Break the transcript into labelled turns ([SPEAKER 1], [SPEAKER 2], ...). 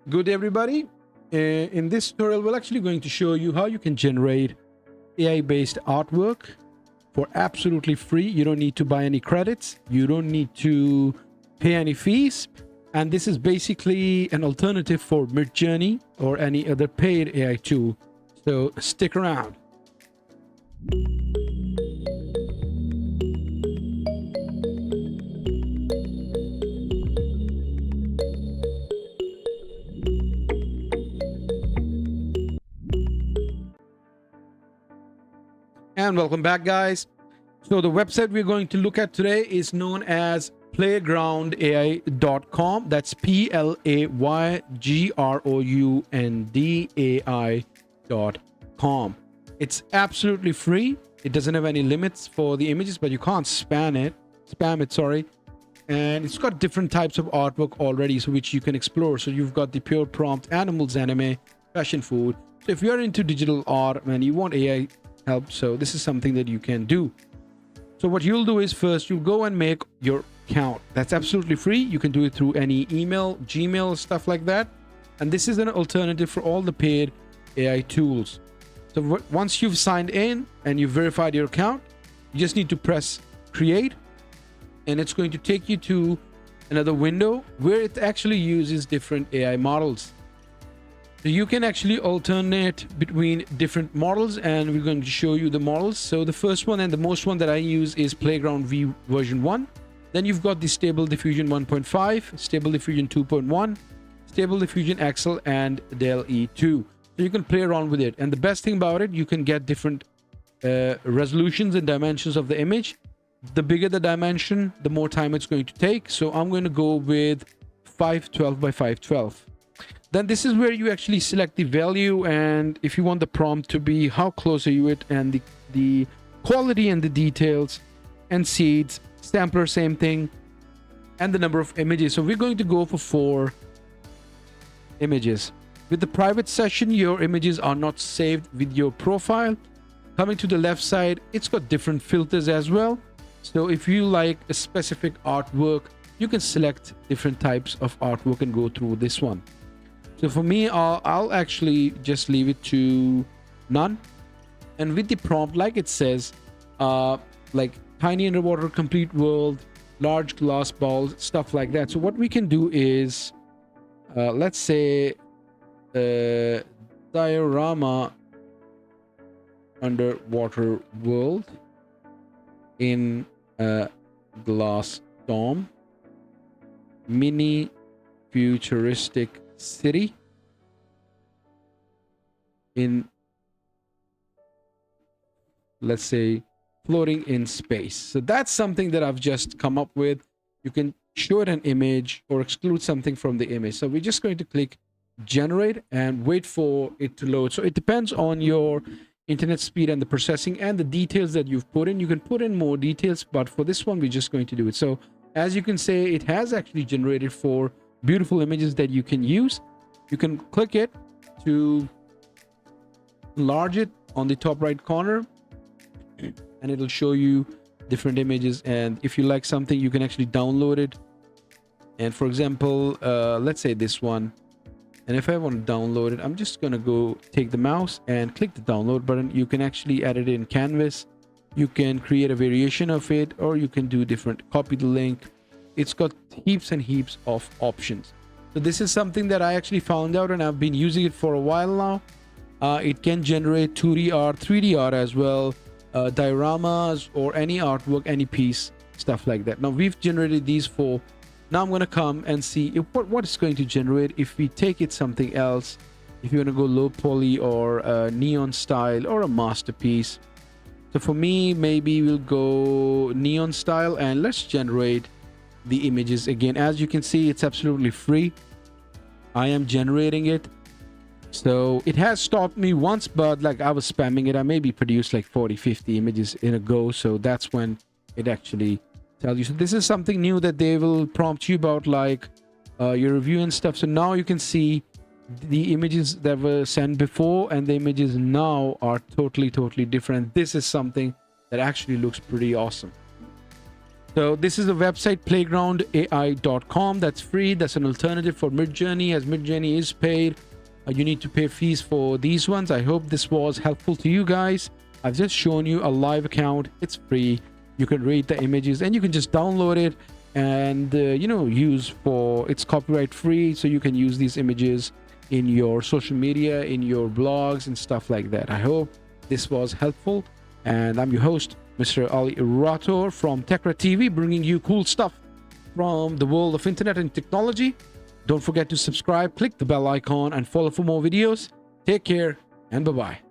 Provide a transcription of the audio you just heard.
[SPEAKER 1] Good, everybody. In this tutorial, we're actually going to show you how you can generate AI-based artwork for absolutely free. You don't need to buy any credits. You don't need to pay any fees. And this is basically an alternative for Midjourney or any other paid AI tool. So stick around. And welcome back, guys. So the website we're going to look at today is known as playgroundai.com. That's playgroundai.com. It's absolutely free. It doesn't have any limits for the images, but you can't spam it, sorry. And it's got different types of artwork already, so which you can explore. So you've got the pure prompt, animals, anime, fashion, food. So if you're into digital art and you want AI help, so this is something that you can do. So what you'll do is first you'll go and make your account. That's absolutely free. You can do it through any email, Gmail, stuff like that. And this is an alternative for all the paid AI tools. So once you've signed in and you've verified your account, you just need to press create, and it's going to take you to another window where it actually uses different AI models. So you can actually alternate between different models, and we're going to show you the models. So the first one and the most one that I use is Playground V version 1. Then you've got the Stable Diffusion 1.5, Stable Diffusion 2.1, Stable Diffusion XL, and Del E2. So you can play around with it. And the best thing about it, you can get different resolutions and dimensions of the image. The bigger the dimension, the more time it's going to take. So I'm going to go with 512 by 512. Then this is where you actually select the value, and if you want the prompt to be how close are you it, and the quality and the details, and seeds, sampler, same thing, and the number of images. So we're going to go for 4 images. With the private session, your images are not saved with your profile. Coming to the left side, it's got different filters as well. So if you like a specific artwork, you can select different types of artwork and go through this one. So for me, I'll actually just leave it to none. And with the prompt, like it says, like tiny underwater complete world, large glass balls, stuff like that. So what we can do is, let's say, diorama underwater world in a glass dome, mini futuristic city in, let's say, floating in space. So that's something that I've just come up with. You can show it an image or exclude something from the image. So we're just going to click generate and wait for it to load. So it depends on your internet speed and the processing and the details that you've put in. You can put in more details, but for this one, we're just going to do it. So as you can say, it has actually generated 4 beautiful images that you can use. You can click it to enlarge it on the top right corner, and it'll show you different images. And if you like something, you can actually download it. And for example, let's say this one. And if I want to download it, I'm just going to go take the mouse and click the download button. You can actually add it in Canvas. You can create a variation of it, or you can do different, copy the link. It's got heaps and heaps of options. So this is something that I actually found out, and I've been using it for a while now. It can generate 2D art, 3D art as well, dioramas or any artwork, any piece, stuff like that. Now we've generated these 4. Now I'm going to come and see what it's going to generate if we take it something else. If you want to go low poly or neon style or a masterpiece. So for me, maybe we'll go neon style, and let's generate the images again. As you can see, it's absolutely free. I am generating it. So it has stopped me once, but like I was spamming it. I maybe produced like 40-50 images in a go. So that's when it actually tells you. So this is something new that they will prompt you about, like your review and stuff. So now you can see the images that were sent before and the images now are totally different. This is something that actually looks pretty awesome. So this is the website playgroundai.com. That's free. That's an alternative for Midjourney, as Midjourney is paid. You need to pay fees for these ones. I hope this was helpful to you guys. I've just shown you a live account. It's free. You can read the images and you can just download it and use for, it's copyright free, so you can use these images in your social media, in your blogs and stuff like that. I hope this was helpful, and I'm your host, Mr. Ali Rator from Techra TV, bringing you cool stuff from the world of internet and technology. Don't forget to subscribe, click the bell icon, and follow for more videos. Take care and bye-bye.